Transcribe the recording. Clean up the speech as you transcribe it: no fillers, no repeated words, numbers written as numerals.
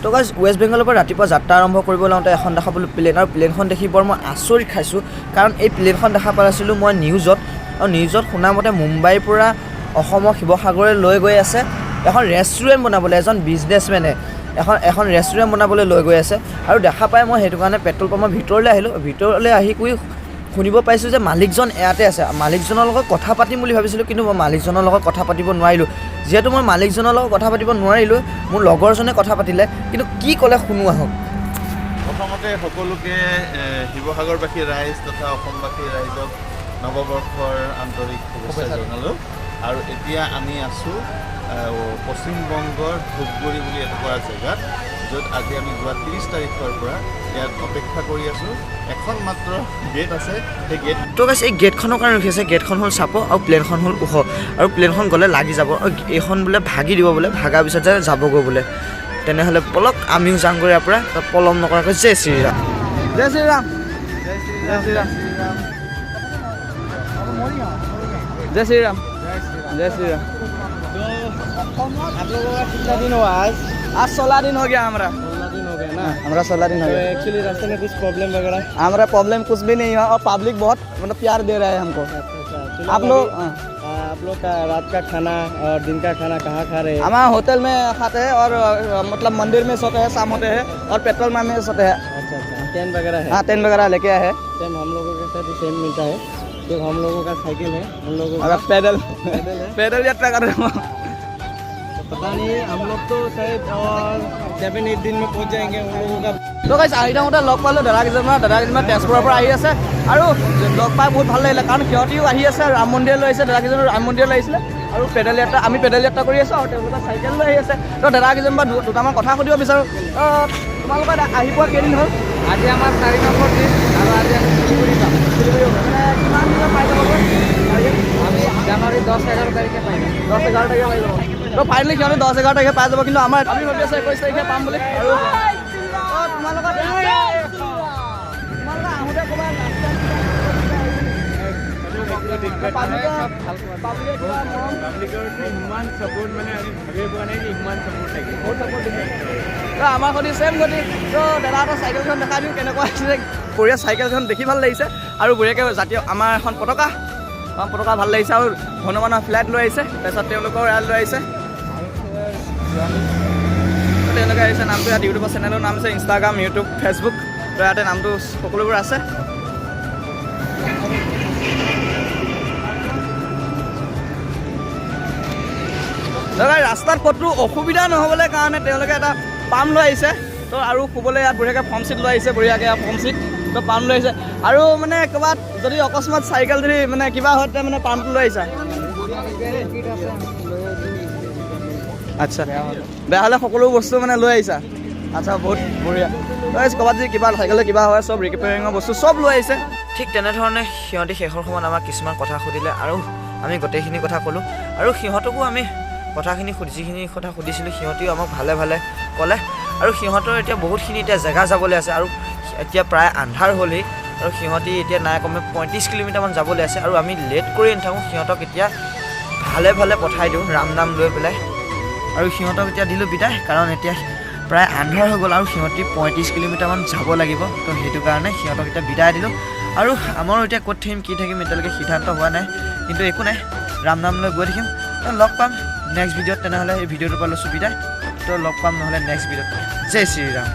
তো guys west বেংগলৰ পৰা ৰাতিপুৱা যাত্ৰা আৰম্ভ কৰিব লাওঁতে এখন দেখা পালোঁ প্লেন আৰু প্লেনখন দেখি বৰ মই আচৰিত খাইছোঁ কাৰণ এই প্লেনখন দেখা পাইছিলোঁ মই নিউজত আৰু নিউজত শুনা মতে মুম্বাইৰ পৰা অসমৰ শিৱসাগৰলৈ লৈ গৈ আছে এখন ৰেষ্টুৰেণ্ট বনাবলৈ এজন বিজনেছমেনে এখন ৰেষ্টুৰেণ্ট বনাবলৈ লৈ গৈ আছে আৰু দেখা পাই মই সেইটো কাৰণে পেট্ৰল পাম্পৰ ভিতৰলৈ আহিলোঁ ভিতৰলৈ আহি শুনিব পাইছোঁ যে মালিকজন ইয়াতে আছে মালিকজনৰ লগত কথা পাতিম বুলি ভাবিছিলোঁ কিন্তু মই মালিকজনৰ লগত কথা পাতিব নোৱাৰিলোঁ যিহেতু মই মালিকজনৰ লগত কথা পাতিব নোৱাৰিলোঁ মোৰ লগৰজনে কথা পাতিলে কিন্তু কি ক'লে শুনো আহক প্ৰথমতে সকলোকে শিৱসাগৰবাসী ৰাইজ তথা অসমবাসী ৰাইজক নৱবৰ্ষৰ আন্তৰিক শুভেচ্ছা জনালোঁ আৰু এতিয়া আমি আছোঁ পশ্চিমবংগৰ ধূপগুৰি বুলি এটুকুৰা জেগাত য'ত আজি আমি যোৱা 30 তাৰিখৰ পৰা ইয়াত অপেক্ষা কৰি আছোঁ এখন মাত্ৰ গেট আছে সেই গেট তো গাইছ এই গেটখনৰ কাৰণে ৰখি আছে গেটখন হ'ল চাপ আৰু প্লেনখন হ'ল ওখ আৰু প্লেনখন গ'লে লাগি যাব আৰু এইখন বোলে ভাগি দিব বোলে ভাগাৰ পিছত যে যাবগৈ বোলে তেনেহ'লে পলক আমিও যামগৈ ইয়াৰ পৰা পলম নকৰাকৈ জয় শ্ৰীৰাম জয় শ্ৰীৰাম জয় শ্ৰীৰাম जय श्री राम जय श्री राम तो आप लोगों का कितना दिन हुआ आज 16 दिन हो गया हमारा 16 दिन हो गया ना हमारा 16 दिन हो तो गया एक्चुअली रास्ते में कुछ प्रॉब्लम वगैरह हमारा प्रॉब्लम कुछ भी नहीं हुआ और पब्लिक बहुत मतलब प्यार दे रहा है हमको चलो आप लोग आप लोग का रात का खाना और दिन का खाना कहाँ खा रहे हैं हमारा होटल में खाते हैं और मतलब मंदिर में सोते हैं शाम होते हैं और पेट्रोल पंप में सोते हैं अच्छा टेंट वगैरह है हाँ टेंट वगैरह लेके आए हैं सेम हम लोगों के साथ भी सेम मिलता है तो हम लोगों का साइकिल है हम लोगों का अगर पैदल है पैदल यात्रा कर रहे हो तो पता नहीं हम लोग तो शायद और 7-8 दिन में पहुंच जाएंगे हम लोगों का তো গাইছ আহি থাকোঁতে লগ পালোঁ দাদাকেইজনমান তেজপুৰৰ পৰা আহি আছে আৰু লগ পাই বহুত ভাল লাগিলে কাৰণ সিহঁতিও আহি আছে ৰাম মন্দিৰলৈ আহিছে দাদাকেইজন ৰাম মন্দিৰলৈ আহিছিলে আৰু আমি পেডেল যাত্ৰা কৰি আছোঁ আৰু তেওঁলোকে চাইকেল লৈ আহি আছে তো দাদাকেইজন বা দুটামান কথা সুধিব বিচাৰোঁ তোমালোকে আহি পোৱা কেইদিন হ'ল আজি আমাৰ 4 নম্বৰ দিন আৰু আজি আমি শিলিগুৰি যাম কিমান দিনত পাই যাবগৈ আমি জানুৱাৰী 10-11 তাৰিখে পাই যাম 10-11 তাৰিখে পাই যাব তো ফাইনেলি সিহঁতে 10-11 তাৰিখে পাই যাব কিন্তু আমাৰ আমি ভাবি আছোঁ 21 তাৰিখে পাম বুলি আৰু তোমালোকৰ আহোঁতে ক'ৰবাত আমাৰ সৈতে ছেম গতি তো দাদা এটা চাইকেলখন দেখাই দিওঁ কেনেকুৱা আছিলে বঢ়িয়া চাইকেলখন দেখি ভাল লাগিছে আৰু বঢ়িয়াকৈ জাতীয় আমাৰ এখন পতাকা ভাল লাগিছে আৰু হনুমানৰ ফ্লাইট লৈ আহিছে তাৰপিছত তেওঁলোকৰ এয়াৰ লৈ আহিছে তেওঁলোকে আহিছে নামটো ইয়াত ইউটিউবৰ চেনেলৰ নাম আছে ইনষ্টাগ্ৰাম ইউটিউব ফেচবুক তো ইয়াতে নামটো সকলোবোৰ আছে দাদা ৰাস্তাত ক'তো অসুবিধা নহ'বলৈ কাৰণে তেওঁলোকে এটা পাম লৈ আহিছে তো আৰু শুবলৈ ইয়াত বঢ়িয়াকৈ ফৰ্ম চিট লৈ আহিছে বঢ়িয়াকৈ ফৰ্ম চিট তো পাম লৈ আহিছে আৰু মানে ক'ৰবাত যদি অকস্মাত চাইকেল যদি মানে কিবা হয় তেতিয়া মানে পামটো লৈ আহিছা আচ্ছা বেয়া হ'লে সকলো বস্তু মানে লৈ আহিছা আচ্ছা বহুত বঢ়িয়া ক'ৰবাত যদি কিবা চাইকেলতে কিবা হয় চব ৰিপেয়াৰিঙৰ বস্তু চব লৈ আহিছে ঠিক তেনেধৰণে সিহঁতি শেষৰ সময়ত আমাক কিছুমান কথা সুধিলে আৰু আমি গোটেইখিনি কথা ক'লোঁ আৰু সিহঁতকো আমি কথাখিনি যিখিনি কথা সুধিছিলোঁ সিহঁতিও আমাক ভালে ভালে ক'লে আৰু সিহঁতৰ এতিয়া বহুতখিনি এতিয়া জেগা যাবলৈ আছে আৰু এতিয়া প্ৰায় আন্ধাৰ হ'লেই আৰু সিহঁতি এতিয়া নাই কমে 35 কিলোমিটাৰমান যাবলৈ আছে আৰু আমি লেট কৰি নাথাকোঁ সিহঁতক এতিয়া ভালে ভালে পঠাই দিওঁ ৰাম নাম লৈ পেলাই আৰু সিহঁতক এতিয়া দিলোঁ বিদায় কাৰণ এতিয়া প্ৰায় আন্ধাৰ হৈ গ'ল আৰু সিহঁতি 35 কিলোমিটাৰমান যাব লাগিব তো সেইটো কাৰণে সিহঁতক এতিয়া বিদায় দিলোঁ আৰু আমাৰো এতিয়া ক'ত থাকিম কি থাকিম এতিয়ালৈকে সিদ্ধান্ত হোৱা নাই কিন্তু একো নাই ৰাম নাম লৈ গৈ থাকিম লগ পাম নেক্সট ভিডিঅ'ত তেনেহ'লে এই ভিডিঅ'টোৰ পৰা লৈছোঁ বিদায় তো লগ পাম নহ'লে নেক্সট ভিডিঅ'ত জয় শ্ৰীৰাম